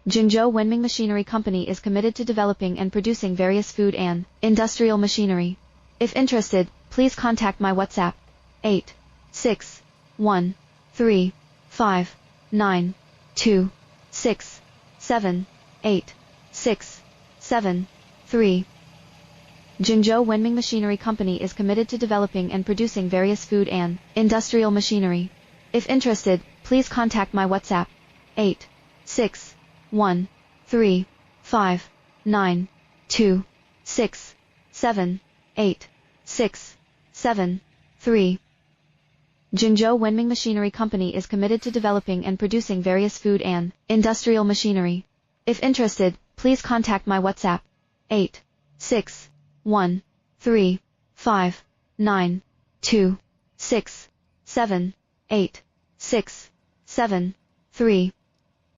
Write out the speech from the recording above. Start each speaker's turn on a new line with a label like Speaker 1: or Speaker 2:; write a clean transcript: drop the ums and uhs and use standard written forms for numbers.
Speaker 1: Zhengzhou Wenming Machinery Company is committed to developing and producing various food and industrial machinery. If interested, please contact my WhatsApp 8613592678673. Zhengzhou Wenming Machinery Company is committed to developing and producing various food and industrial machinery. If interested, please contact my WhatsApp 8613592678673. Zhengzhou Wenming Machinery Company is committed to developing and producing various food and industrial machinery. If interested, please contact my WhatsApp 8613592678673.